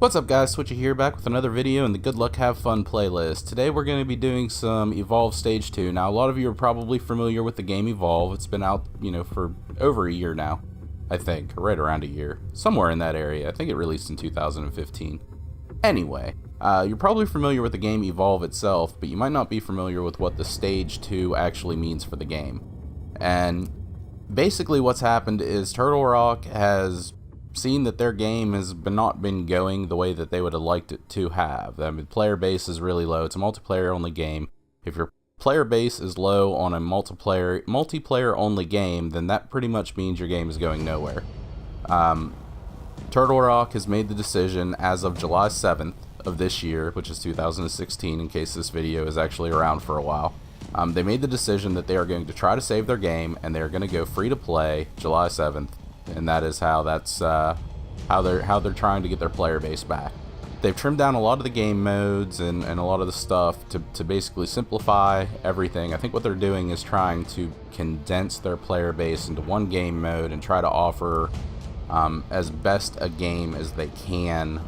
What's up guys, Twitchy here, back with another video in the Good Luck Have Fun playlist. Today we're going to be doing some Evolve Stage 2. Now a lot of you are probably familiar with the game Evolve. It's been out, for over a year now, I think, or right around a year. Somewhere in that area. I think it released in 2015. Anyway, you're probably familiar with the game Evolve itself, but you might not be familiar with what the Stage 2 actually means for the game. And basically what's happened is Turtle Rock has seen that their game has not been going the way that they would have liked it to have. I mean, player base is really low. It's a multiplayer only game. If your player base is low on a multiplayer only game, then that pretty much means your game is going nowhere. Turtle Rock has made the decision as of July 7th of this year, which is 2016 in case this video is actually around for a while. They made the decision that they are going to try to save their game and they're going to go free to play July 7th. And that is how how they're trying to get their player base back. They've trimmed down a lot of the game modes and a lot of the stuff to basically simplify everything. I think what they're doing is trying to condense their player base into one game mode and try to offer as best a game as they can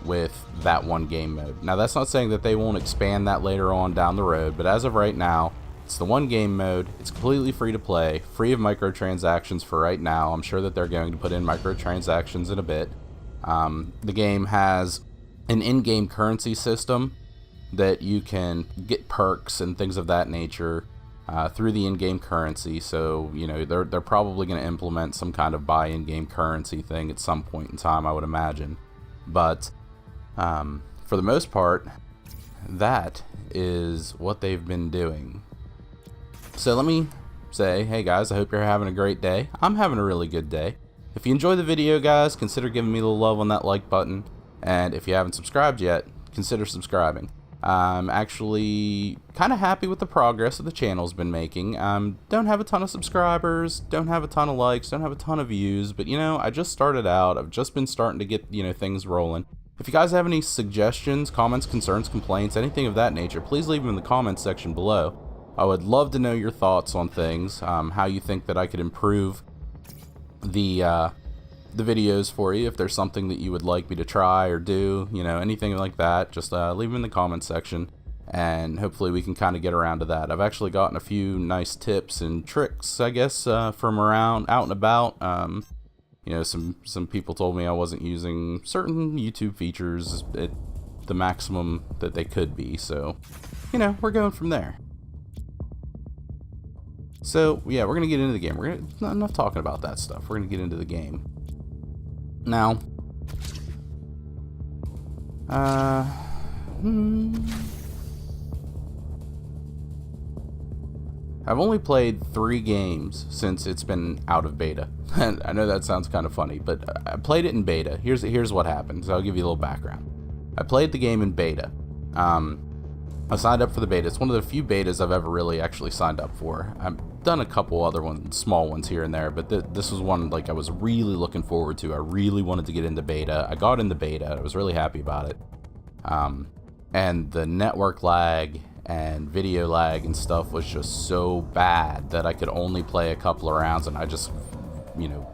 with that one game mode. Now that's not saying that they won't expand that later on down the road, but as of right now, it's the one game mode. It's completely free to play, free of microtransactions for right now. I'm sure that they're going to put in microtransactions in a bit. The game has an in-game currency system that you can get perks and things of that nature through the in-game currency. So, they're probably going to implement some kind of buy in-game currency thing at some point in time, I would imagine. But for the most part, that is what they've been doing. So let me say, hey guys, I hope you're having a great day. I'm having a really good day. If you enjoy the video, guys, consider giving me a little love on that like button. And if you haven't subscribed yet, consider subscribing. I'm actually kind of happy with the progress that the channel's been making. Don't have a ton of subscribers, don't have a ton of likes, don't have a ton of views, but I just started out. I've just been starting to get, things rolling. If you guys have any suggestions, comments, concerns, complaints, anything of that nature, please leave them in the comments section below. I would love to know your thoughts on things, how you think that I could improve the videos for you. If there's something that you would like me to try or do, anything like that, just leave them in the comments section, and hopefully we can kind of get around to that. I've actually gotten a few nice tips and tricks, I guess, from around out and about. Some people told me I wasn't using certain YouTube features at the maximum that they could be, so we're going from there. So, yeah, we're going to get into the game. Not enough talking about that stuff. We're going to get into the game. Now, I've only played 3 games since it's been out of beta. And I know that sounds kind of funny, but I played it in beta. Here's what happened. So I'll give you a little background. I played the game in beta. I signed up for the beta. It's one of the few betas I've ever really actually signed up for. I've done a couple other ones, small ones here and there, but this was one I was really looking forward to. I really wanted to get into beta. I got in the beta. I was really happy about it. And the network lag and video lag and stuff was just so bad that I could only play a couple of rounds, and I just,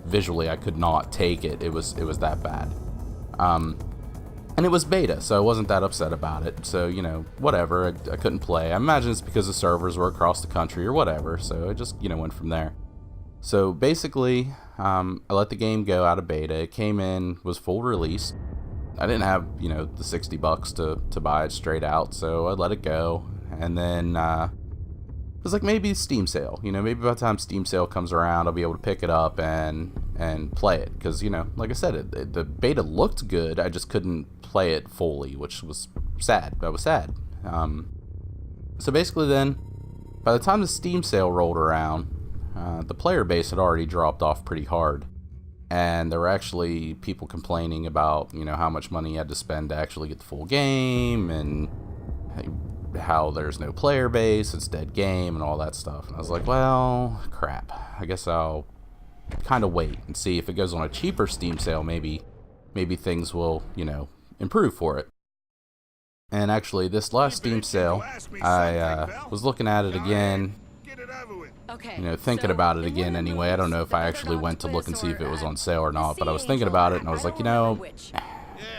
visually I could not take it. It was that bad. And it was beta, so I wasn't that upset about it. So, whatever, I couldn't play. I imagine it's because the servers were across the country or whatever, so I just, went from there. So, basically, I let the game go out of beta. It came in, was full release. I didn't have, the $60 to buy it straight out, so I let it go. And then, it was like maybe Steam sale. Maybe by the time Steam sale comes around, I'll be able to pick it up and play it. Because, like I said, the beta looked good. I just couldn't play it fully, which was sad. That was sad. So basically then, by the time the Steam sale rolled around, the player base had already dropped off pretty hard. And there were actually people complaining about, how much money you had to spend to actually get the full game, and how there's no player base, it's dead game, and all that stuff. And I was like, well, crap. I guess I'll kind of wait and see if it goes on a cheaper Steam sale. Maybe things will, improve for it. And actually, this last Steam sale, I was looking at it again, thinking about it again anyway. I don't know if I actually went to look and see if it was on sale or not, but I was thinking about it, and I was like,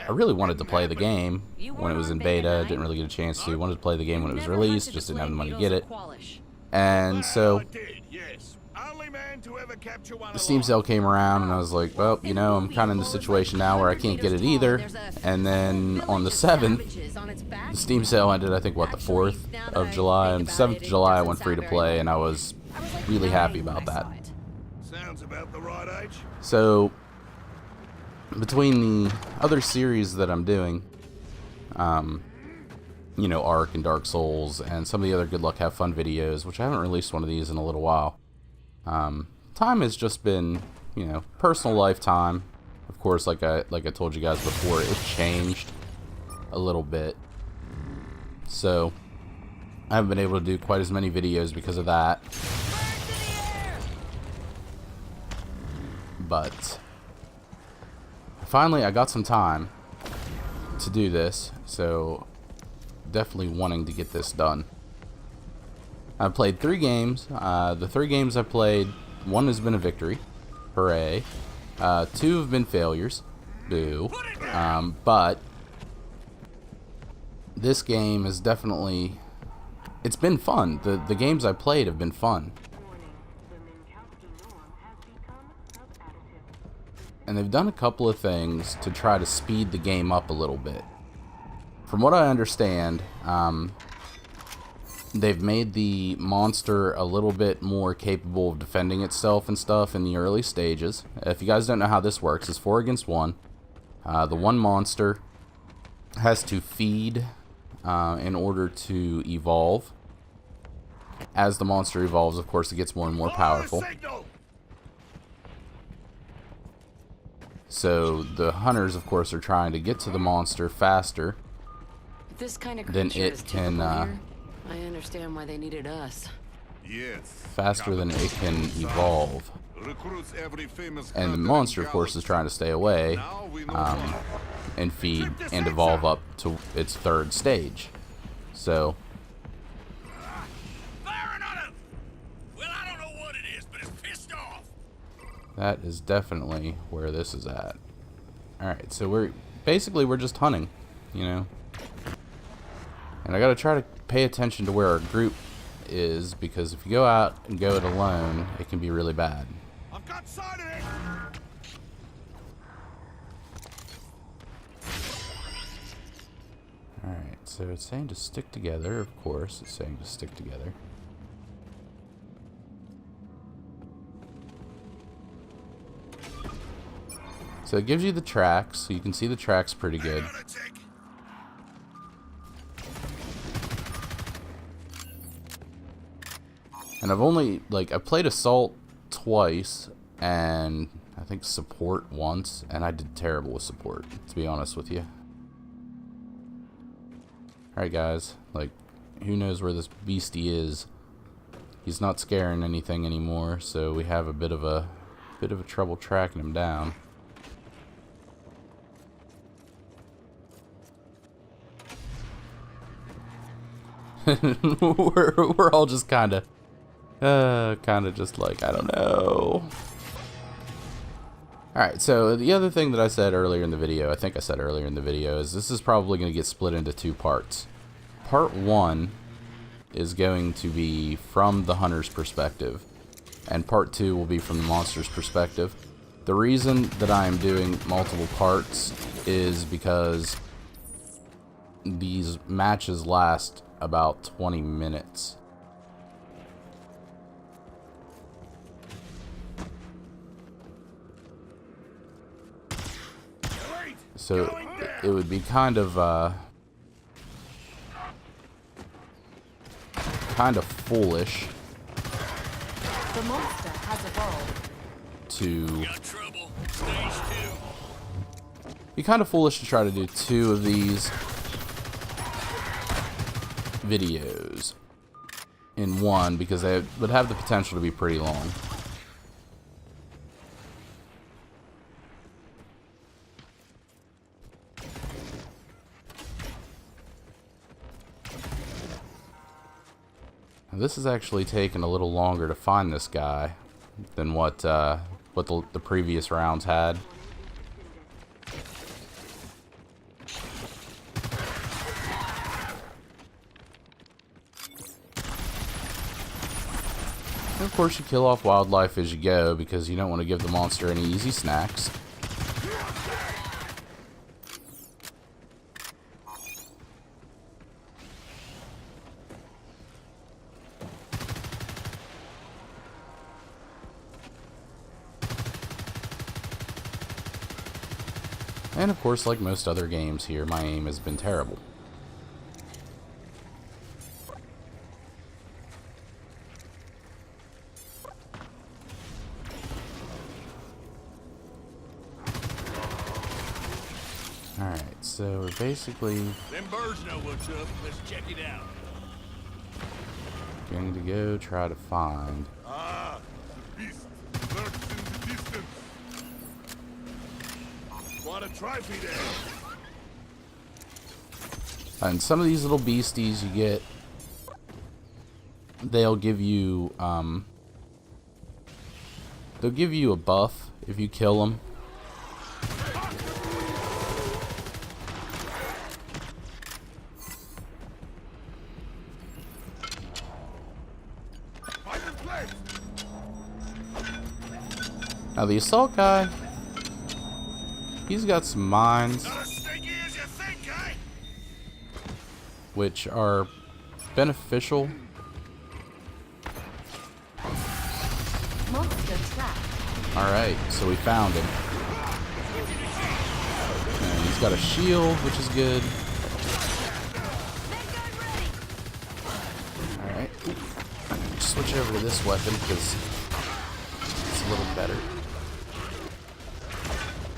I really wanted to play the game when it was in beta. Didn't really get a chance to. Wanted to play the game when it was released. Just didn't have the money to get it. And so the Steam sale came around, and I was like, well, you know, I'm kind of in the situation now where I can't get it either. And then on the 7th, the Steam sale ended, I think, what, the 4th of July? And the 7th of July, I went free to play, and I was really happy about that. Sounds about the right age. So, between the other series that I'm doing, you know, Ark and Dark Souls, and some of the other Good Luck Have Fun videos, which I haven't released one of these in a little while, time has just been, you know, personal lifetime. Of course, like I told you guys before, it changed a little bit. So, I haven't been able to do quite as many videos because of that. But finally, I got some time to do this, so definitely wanting to get this done. I've played 3 games. The 3 games I played, 1 has been a victory. Hooray. 2 have been failures. Boo. But this game is definitely... It's been fun. The games I played have been fun. And they've done a couple of things to try to speed the game up a little bit. From what I understand, they've made the monster a little bit more capable of defending itself and stuff in the early stages. If you guys don't know how this works, it's 4 against 1. The one monster has to feed in order to evolve. As the monster evolves, of course, it gets more and more powerful. So the hunters, of course, are trying to get to the monster faster than it can. I understand why they needed us. Yes. Faster than it can evolve. And the monster, of course, is trying to stay away and feed and evolve up to its 3rd stage. So. That is definitely where this is at. Alright, so we're just hunting, you know. And I gotta try to pay attention to where our group is, because if you go out and go it alone, it can be really bad. I've got sight of it. Alright, so it's saying to stick together, of course, it's saying to stick together. So it gives you the tracks, so you can see the tracks pretty good. And I've only, I've played Assault twice, and I think Support once, and I did terrible with Support, to be honest with you. Alright guys, who knows where this beastie is. He's not scaring anything anymore, so we have a bit of trouble tracking him down. we're all just kind of just I don't know. Alright, so the other thing that I said earlier in the video, I think I said earlier in the video, is this is probably going to get split into 2 parts. Part 1 is going to be from the hunter's perspective, and part 2 will be from the monster's perspective. The reason that I am doing multiple parts is because these matches last about 20 minutes. So it would be kind of foolish The monster has evolved. to be kind of foolish to try to do 2 of these videos in one, because they would have the potential to be pretty long. Now, this is actually taking a little longer to find this guy than what the previous rounds had. And of course, you kill off wildlife as you go because you don't want to give the monster any easy snacks. And of course, like most other games here, my aim has been terrible. Alright, so we're basically Them birds know what's up. Let's check it out. going to go try to find... Ah, the beast lurks in the distance. What a trophy there. And some of these little beasties you get, they'll give you a buff if you kill them. Now the assault guy, he's got some mines, Not as sneaky as you think, eh? which are beneficial. Monster trap. Alright, so we found him. And he's got a shield, which is good. Alright. Switch over to this weapon because it's a little better.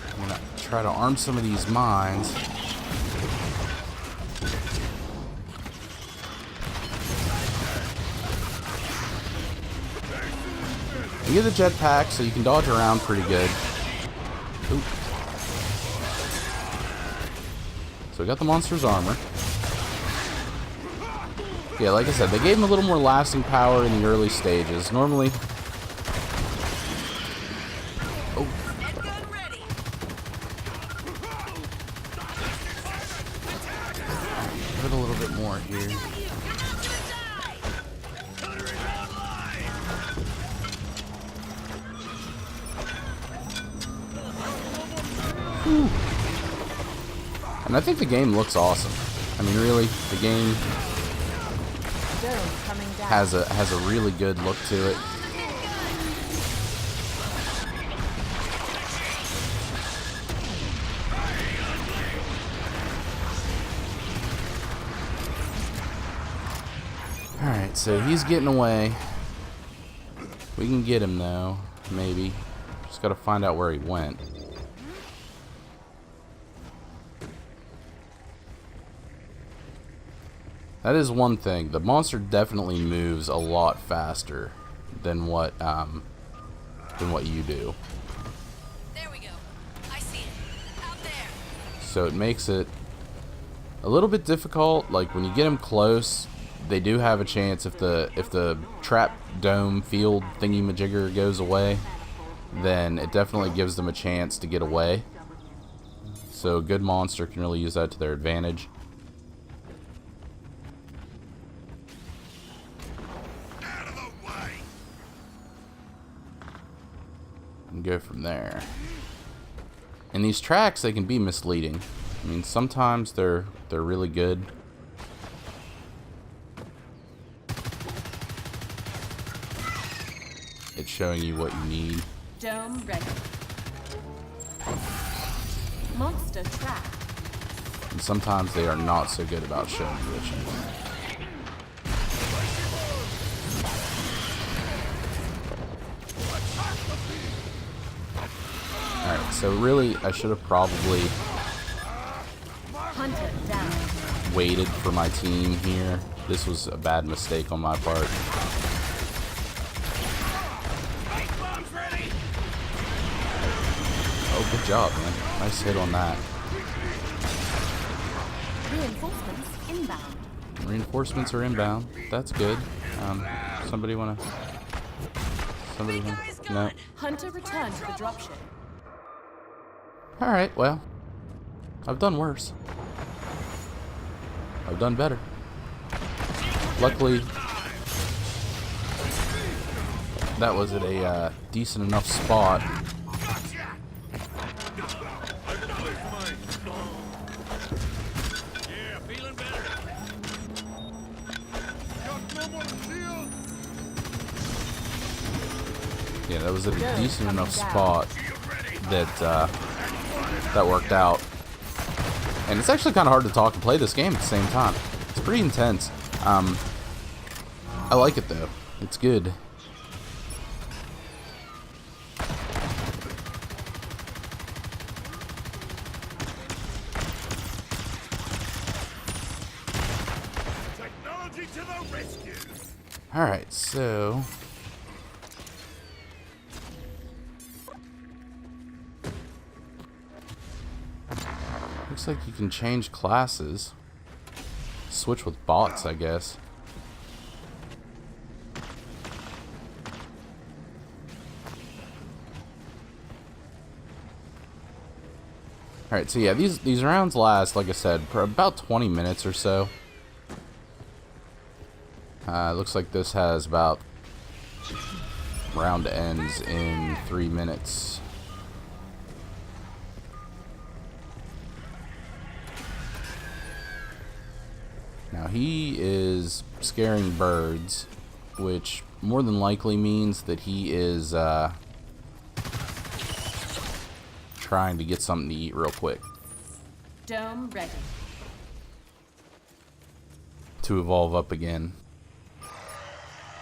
I'm gonna try to arm some of these mines. You get the jetpack so you can dodge around pretty good. Oop. So we got the monster's armor. Yeah, like I said, they gave him a little more lasting power in the early stages. Normally... Oh. Give it a little bit more here. And I think the game looks awesome. I mean, really, the game has a really good look to it. All right, so he's getting away. We can get him though, maybe. Just got to find out where he went. That is one thing. The monster definitely moves a lot faster than what you do. There we go. I see it. Out there. So it makes it a little bit difficult. Like when you get him close, they do have a chance if the trap dome field thingy majigger goes away, then it definitely gives them a chance to get away. So a good monster can really use that to their advantage. And go from there. And these tracks, they can be misleading. I mean, sometimes they're really good. It's showing you what you need. Dome ready. Monster trap. And sometimes they are not so good about showing you what you need. Alright, so really, I should have probably waited for my team here. This was a bad mistake on my part. Oh, good job, man. Nice hit on that. Reinforcements inbound. Reinforcements are inbound. That's good. Somebody wanna... No. Hunter returned to the dropship. Alright, well, I've done worse. I've done better. Luckily, that was at a decent enough spot. Yeah, feeling better. Got no more shield. Yeah, that was at a decent enough spot that that worked out. And it's actually kind of hard to talk and play this game at the same time. It's pretty intense. I like it though. It's good. Technology to the rescue. Alright, so looks like you can change classes. Switch with bots, I guess. Alright, so yeah, these rounds last, like I said, for about 20 minutes or so. Looks like this has about round ends in 3 minutes. Now he is scaring birds, which more than likely means that he is trying to get something to eat real quick. Dome ready. To evolve up again.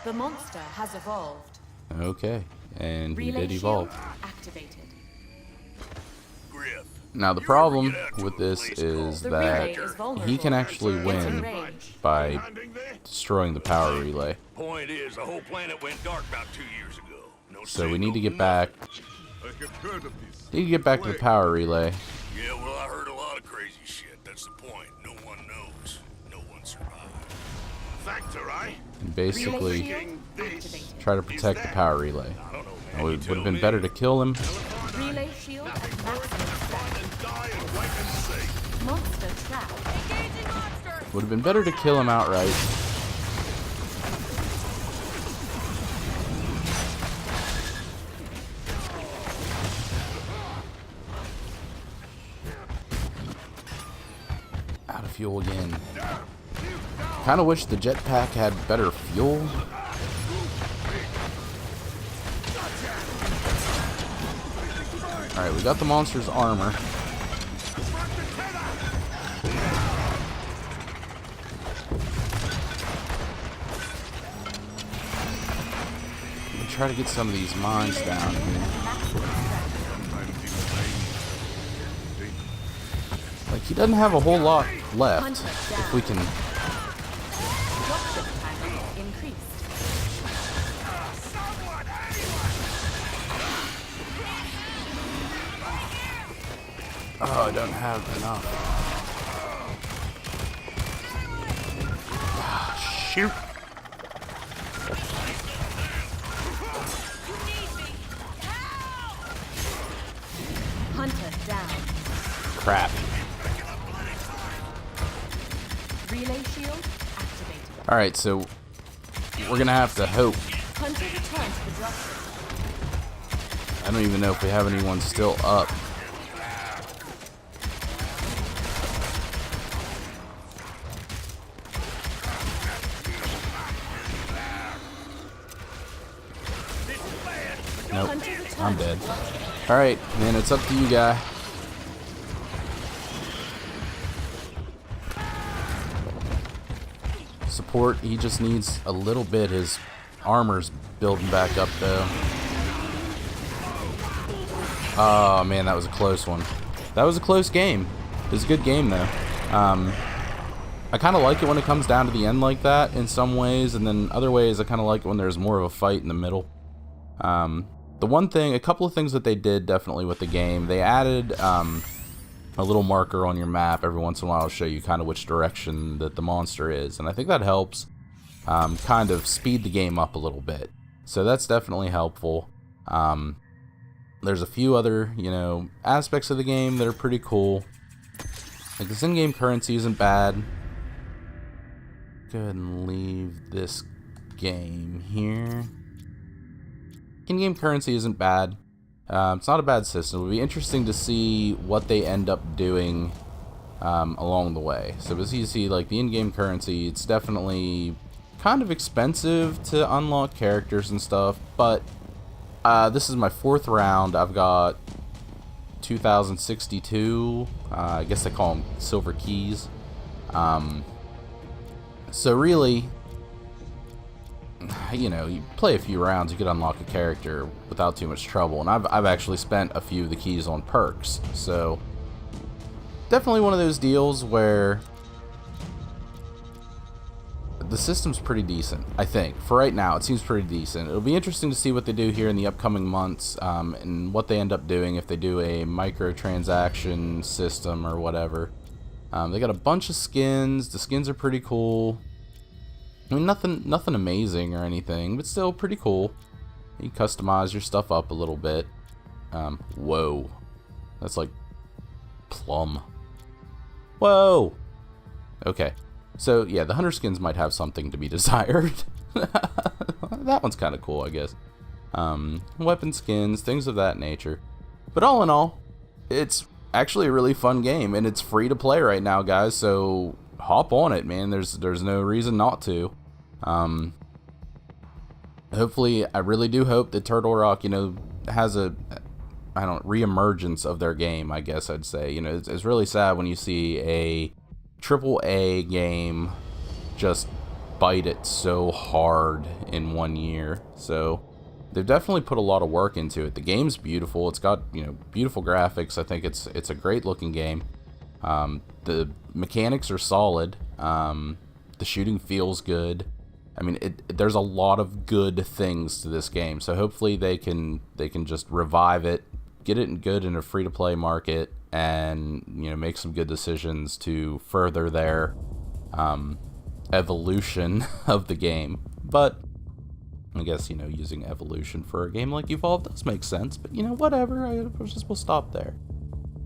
The monster has evolved. Okay, and he Relay did shield evolve. activated. Griff. Now the problem with this is The that relay is vulnerable. he can actually It's win in range. by Landing there? destroying the power relay. Point is, the whole planet went dark about 2 years ago. No So we need to signal, get back. I have heard of this. Need to get back to the power relay. Yeah, well, I heard a lot of crazy shit. That's the point. No one knows. No one survived. Factor, eh? And Relay basically shield activated. try to protect the power relay. I don't know, man. Now, You it would tell have been me. better to kill him. Relay shield at maximum strength. And die and wait and see. Monster trap. Engaging monster. Would have been better to kill him outright. Out of fuel again. Kind of wish the jetpack had better fuel. Alright, we got the monster's armor. Try to get some of these mines down here. Like, he doesn't have a whole lot left. If we can... Dropship time increased. Oh, I don't have enough. Ah, shoot. Hunter down. Crap. Relay shield activated. Alright, so we're gonna have to hope. Hunter return to the dropship. I don't even know if we have anyone still up. Nope, Hunter return I'm to the dead. dropship. Alright, man, it's up to you, guy. Support, he just needs a little bit. His armor's building back up, though. Oh, man, that was a close one. That was a close game. It was a good game, though. I kind of like it when it comes down to the end like that in some ways, and then other ways I kind of like it when there's more of a fight in the middle. The one thing, a couple of things that they did definitely with the game, they added a little marker on your map every once in a while to show you kind of which direction that the monster is, and I think that helps kind of speed the game up a little bit. So that's definitely helpful. There's a few other, you know, aspects of the game that are pretty cool. Like this in-game currency isn't bad. Go ahead and leave this game here. in-game currency isn't bad. It's not a bad system. It'll be interesting to see what they end up doing along the way. So as you see, like the in-game currency, it's definitely kind of expensive to unlock characters and stuff, but this is my 4th round. I've got 2,062. I guess they call them silver keys. So really, you know, you play a few rounds, you could unlock a character without too much trouble. And I've actually spent a few of the keys on perks. So definitely one of those deals where the system's pretty decent, I think. For right now, it seems pretty decent. It'll be interesting to see what they do here in the upcoming months, and what they end up doing if they do a microtransaction system or whatever. They got a bunch of skins. The skins are pretty cool. I mean, nothing amazing or anything, but still pretty cool. You customize your stuff up a little bit. Whoa. That's like plum. Whoa! Okay. So, yeah, the hunter skins might have something to be desired. That one's kind of cool, I guess. Weapon skins, things of that nature. But all in all, it's actually a really fun game, and it's free to play right now, guys, so hop on it, man. There's no reason not to. Hopefully, I really do hope that Turtle Rock, you know, has a re-emergence of their game, I guess I'd say. You know, it's really sad when you see a AAA game just bite it so hard in 1 year. So they've definitely put a lot of work into it. The game's beautiful. It's got, you know, beautiful graphics. I think it's a great looking game. The mechanics are solid. The shooting feels good. I mean, there's a lot of good things to this game. So hopefully they can just revive it, get it good in a free to play market, and, you know, make some good decisions to further their evolution of the game. But I guess, you know, using evolution for a game like Evolve does make sense. But, you know, whatever. We'll stop there.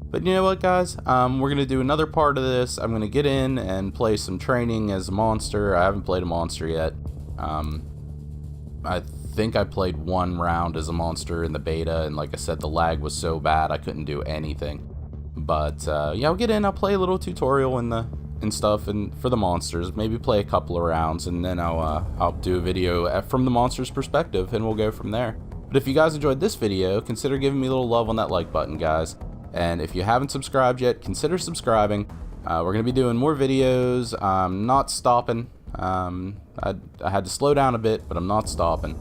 But you know what, guys? We're going to do another part of this. I'm going to get in and play some training as a monster. I haven't played a monster yet. I think I played 1 round as a monster in the beta, and like I said, the lag was so bad I couldn't do anything. But yeah, I'll get in. I'll play a little tutorial and stuff, and for the monsters, maybe play a couple of rounds, and then I'll do a video from the monster's perspective, and we'll go from there. But if you guys enjoyed this video, consider giving me a little love on that like button, guys. And if you haven't subscribed yet, consider subscribing. We're going to be doing more videos. I'm not stopping. I had to slow down a bit, but I'm not stopping.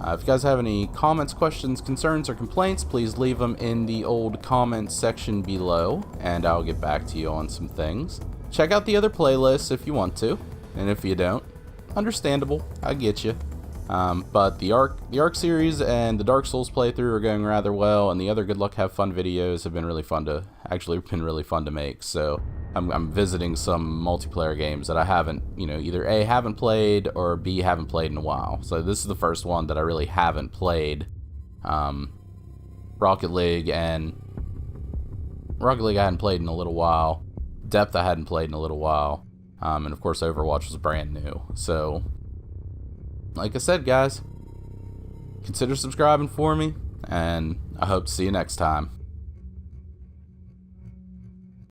If you guys have any comments, questions, concerns, or complaints, please leave them in the old comments section below, and I'll get back to you on some things. Check out the other playlists if you want to, and if you don't, understandable, I get you. But the Ark series and the Dark Souls playthrough are going rather well, and the other Good Luck Have Fun videos have been really fun to make. So I'm visiting some multiplayer games that I haven't, you know, either A, haven't played, or B, haven't played in a while. So this is the first one that I really haven't played. Rocket League I hadn't played in a little while. Depth I hadn't played in a little while. And of course Overwatch was brand new. So like I said, guys, consider subscribing for me, and I hope to see you next time.